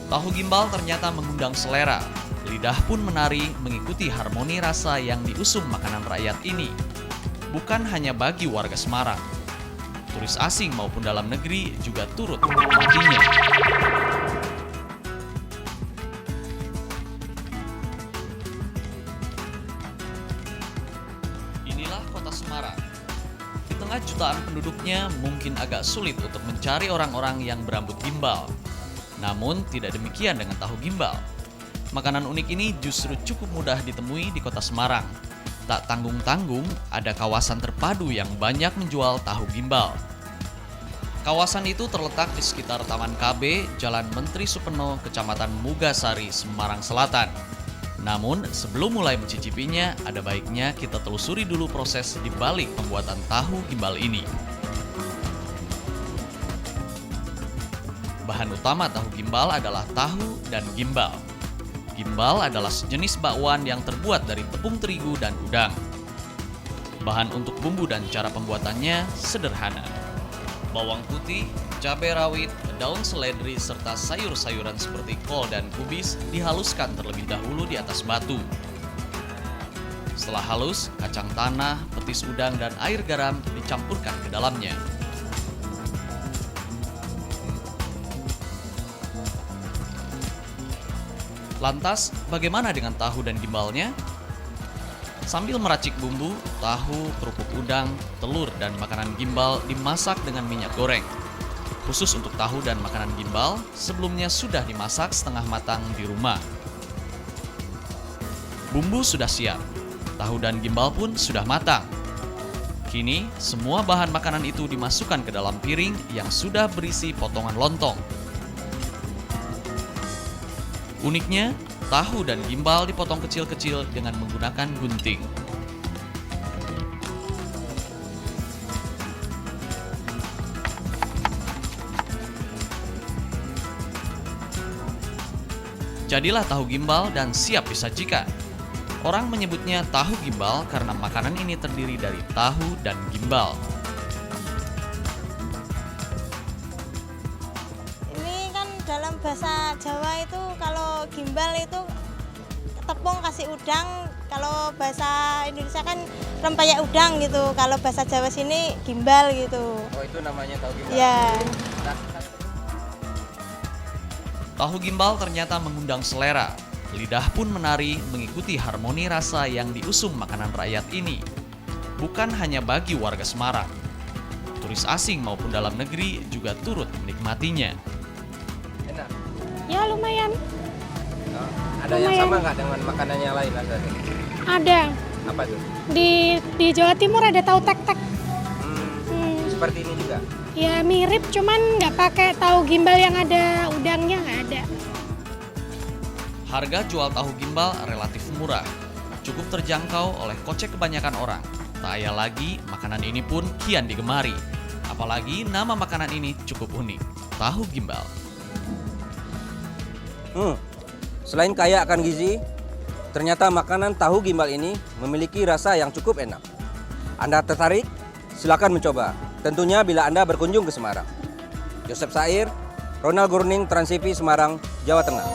Tahu gimbal ternyata mengundang selera. Lidah pun menari mengikuti harmoni rasa yang diusung makanan rakyat ini. Bukan hanya bagi warga Semarang. Turis asing maupun dalam negeri juga turut menikmatinya. Inilah kota Semarang. Di tengah jutaan penduduknya mungkin agak sulit untuk mencari orang-orang yang berambut gimbal. Namun tidak demikian dengan tahu gimbal. Makanan unik ini justru cukup mudah ditemui di kota Semarang. Tak tanggung-tanggung, ada kawasan terpadu yang banyak menjual tahu gimbal. Kawasan itu terletak di sekitar Taman KB, Jalan Menteri Supeno, Kecamatan Mugasari, Semarang Selatan. Namun, sebelum mulai mencicipinya, ada baiknya kita telusuri dulu proses di balik pembuatan tahu gimbal ini. Bahan utama tahu gimbal adalah tahu dan gimbal. Gimbal adalah sejenis bakwan yang terbuat dari tepung terigu dan udang. Bahan untuk bumbu dan cara pembuatannya sederhana. Bawang putih, cabai rawit, daun seledri, serta sayur-sayuran seperti kol dan kubis dihaluskan terlebih dahulu di atas batu. Setelah halus, kacang tanah, petis udang, dan air garam dicampurkan ke dalamnya. Lantas, bagaimana dengan tahu dan gimbalnya? Sambil meracik bumbu, tahu, kerupuk udang, telur, dan makanan gimbal dimasak dengan minyak goreng. Khusus untuk tahu dan makanan gimbal, sebelumnya sudah dimasak setengah matang di rumah. Bumbu sudah siap, tahu dan gimbal pun sudah matang. Kini, semua bahan makanan itu dimasukkan ke dalam piring yang sudah berisi potongan lontong. Uniknya, tahu dan gimbal dipotong kecil-kecil dengan menggunakan gunting. Jadilah tahu gimbal dan siap disajikan. Orang menyebutnya tahu gimbal karena makanan ini terdiri dari tahu dan gimbal. Dalam bahasa Jawa itu kalau gimbal itu tepung kasih udang, kalau bahasa Indonesia kan rempeyek udang gitu, kalau bahasa Jawa sini gimbal gitu. Oh, itu namanya tahu gimbal? Ya. Tahu gimbal ternyata mengundang selera. Lidah pun menari mengikuti harmoni rasa yang diusung makanan rakyat ini. Bukan hanya bagi warga Semarang. Turis asing maupun dalam negeri juga turut menikmatinya. Enak? Ya lumayan. Oh, ada yang sama nggak dengan makanan yang lain? Ada. Apa tuh? Di Jawa Timur ada tahu tek-tek. Seperti ini juga? Ya mirip, cuman nggak pakai tahu gimbal yang ada udangnya, nggak ada. Harga jual tahu gimbal relatif murah, cukup terjangkau oleh kocek kebanyakan orang. Tak ayal lagi, makanan ini pun kian digemari. Apalagi nama makanan ini cukup unik, tahu gimbal. Selain kaya akan gizi, ternyata makanan tahu gimbal ini memiliki rasa yang cukup enak. Anda tertarik? Silakan mencoba. Tentunya bila Anda berkunjung ke Semarang. Yosef Sair, Ronald Gurning, Trans TV Semarang, Jawa Tengah.